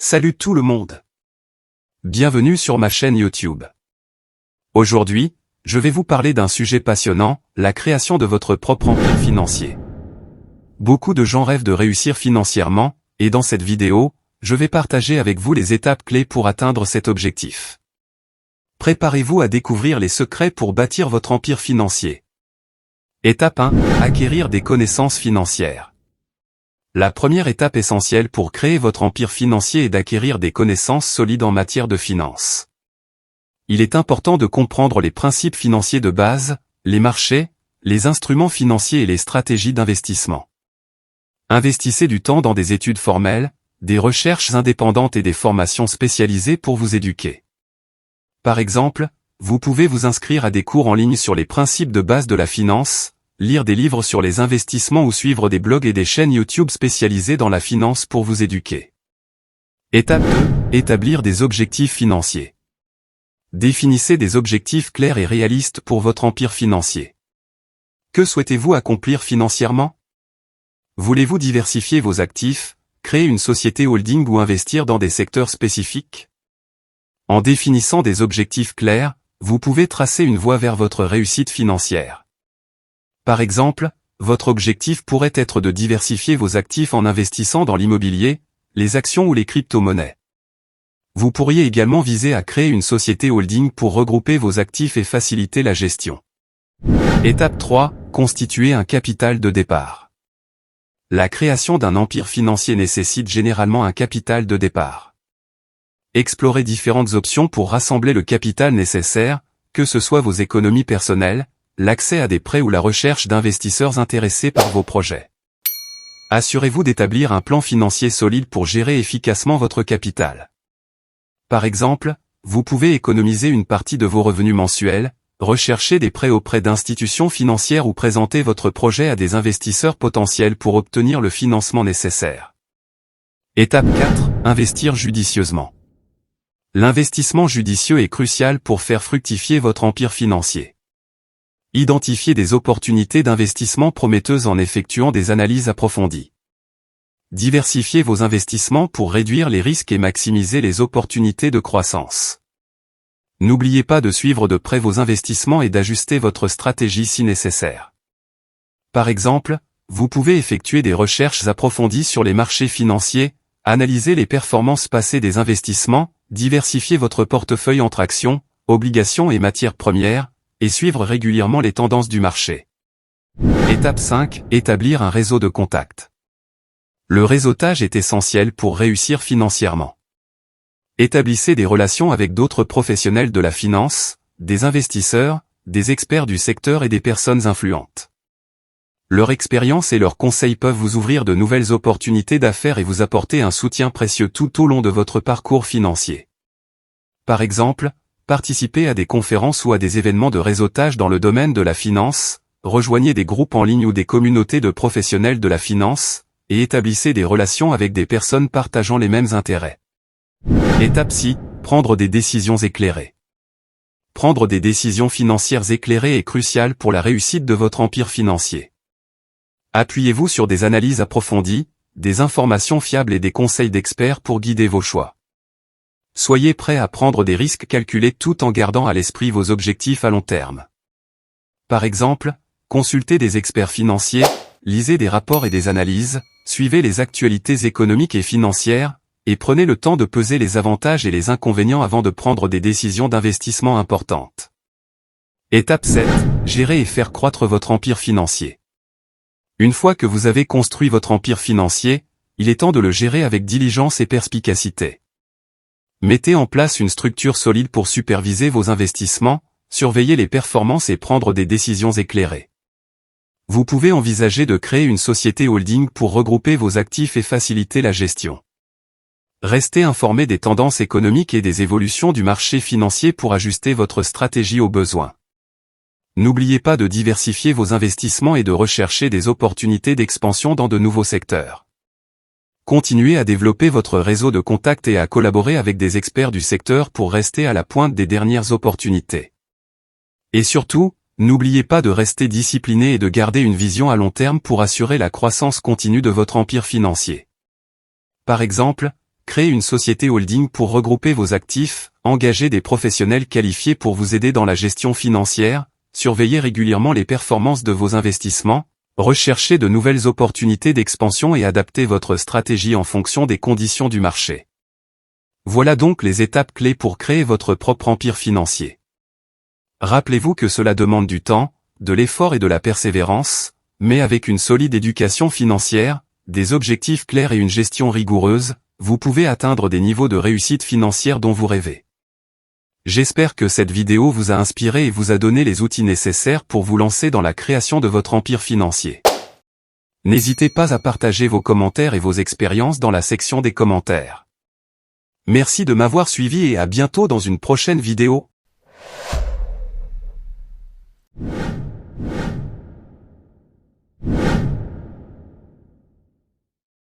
Salut tout le monde. Bienvenue sur ma chaîne YouTube. Aujourd'hui, je vais vous parler d'un sujet passionnant, la création de votre propre empire financier. Beaucoup de gens rêvent de réussir financièrement, et dans cette vidéo, je vais partager avec vous les étapes clés pour atteindre cet objectif. Préparez-vous à découvrir les secrets pour bâtir votre empire financier. Étape 1. Acquérir des connaissances financières. La première étape essentielle pour créer votre empire financier est d'acquérir des connaissances solides en matière de finance. Il est important de comprendre les principes financiers de base, les marchés, les instruments financiers et les stratégies d'investissement. Investissez du temps dans des études formelles, des recherches indépendantes et des formations spécialisées pour vous éduquer. Par exemple, vous pouvez vous inscrire à des cours en ligne sur les principes de base de la finance, lire des livres sur les investissements ou suivre des blogs et des chaînes YouTube spécialisées dans la finance pour vous éduquer. Étape 2. Établir des objectifs financiers. Définissez des objectifs clairs et réalistes pour votre empire financier. Que souhaitez-vous accomplir financièrement? Voulez-vous diversifier vos actifs, créer une société holding ou investir dans des secteurs spécifiques? En définissant des objectifs clairs, vous pouvez tracer une voie vers votre réussite financière. Par exemple, votre objectif pourrait être de diversifier vos actifs en investissant dans l'immobilier, les actions ou les crypto-monnaies. Vous pourriez également viser à créer une société holding pour regrouper vos actifs et faciliter la gestion. Étape 3. Constituer un capital de départ. La création d'un empire financier nécessite généralement un capital de départ. Explorez différentes options pour rassembler le capital nécessaire, que ce soit vos économies personnelles, l'accès à des prêts ou la recherche d'investisseurs intéressés par vos projets. Assurez-vous d'établir un plan financier solide pour gérer efficacement votre capital. Par exemple, vous pouvez économiser une partie de vos revenus mensuels, rechercher des prêts auprès d'institutions financières ou présenter votre projet à des investisseurs potentiels pour obtenir le financement nécessaire. Étape 4. Investir judicieusement. L'investissement judicieux est crucial pour faire fructifier votre empire financier. Identifiez des opportunités d'investissement prometteuses en effectuant des analyses approfondies. Diversifiez vos investissements pour réduire les risques et maximiser les opportunités de croissance. N'oubliez pas de suivre de près vos investissements et d'ajuster votre stratégie si nécessaire. Par exemple, vous pouvez effectuer des recherches approfondies sur les marchés financiers, analyser les performances passées des investissements, diversifier votre portefeuille entre actions, obligations et matières premières, et suivre régulièrement les tendances du marché. Étape 5. Établir un réseau de contacts. Le réseautage est essentiel pour réussir financièrement. Établissez des relations avec d'autres professionnels de la finance, des investisseurs, des experts du secteur et des personnes influentes. Leur expérience et leurs conseils peuvent vous ouvrir de nouvelles opportunités d'affaires et vous apporter un soutien précieux tout au long de votre parcours financier. Par exemple, participez à des conférences ou à des événements de réseautage dans le domaine de la finance, rejoignez des groupes en ligne ou des communautés de professionnels de la finance, et établissez des relations avec des personnes partageant les mêmes intérêts. Étape 6. Prendre des décisions éclairées. Prendre des décisions financières éclairées est crucial pour la réussite de votre empire financier. Appuyez-vous sur des analyses approfondies, des informations fiables et des conseils d'experts pour guider vos choix. Soyez prêt à prendre des risques calculés tout en gardant à l'esprit vos objectifs à long terme. Par exemple, consultez des experts financiers, lisez des rapports et des analyses, suivez les actualités économiques et financières, et prenez le temps de peser les avantages et les inconvénients avant de prendre des décisions d'investissement importantes. Étape 7. Gérer et faire croître votre empire financier. Une fois que vous avez construit votre empire financier, il est temps de le gérer avec diligence et perspicacité. Mettez en place une structure solide pour superviser vos investissements, surveiller les performances et prendre des décisions éclairées. Vous pouvez envisager de créer une société holding pour regrouper vos actifs et faciliter la gestion. Restez informé des tendances économiques et des évolutions du marché financier pour ajuster votre stratégie aux besoins. N'oubliez pas de diversifier vos investissements et de rechercher des opportunités d'expansion dans de nouveaux secteurs. Continuez à développer votre réseau de contacts et à collaborer avec des experts du secteur pour rester à la pointe des dernières opportunités. Et surtout, n'oubliez pas de rester discipliné et de garder une vision à long terme pour assurer la croissance continue de votre empire financier. Par exemple, créer une société holding pour regrouper vos actifs, engager des professionnels qualifiés pour vous aider dans la gestion financière, surveiller régulièrement les performances de vos investissements, rechercher de nouvelles opportunités d'expansion et adapter votre stratégie en fonction des conditions du marché. Voilà donc les étapes clés pour créer votre propre empire financier. Rappelez-vous que cela demande du temps, de l'effort et de la persévérance, mais avec une solide éducation financière, des objectifs clairs et une gestion rigoureuse, vous pouvez atteindre des niveaux de réussite financière dont vous rêvez. J'espère que cette vidéo vous a inspiré et vous a donné les outils nécessaires pour vous lancer dans la création de votre empire financier. N'hésitez pas à partager vos commentaires et vos expériences dans la section des commentaires. Merci de m'avoir suivi et à bientôt dans une prochaine vidéo.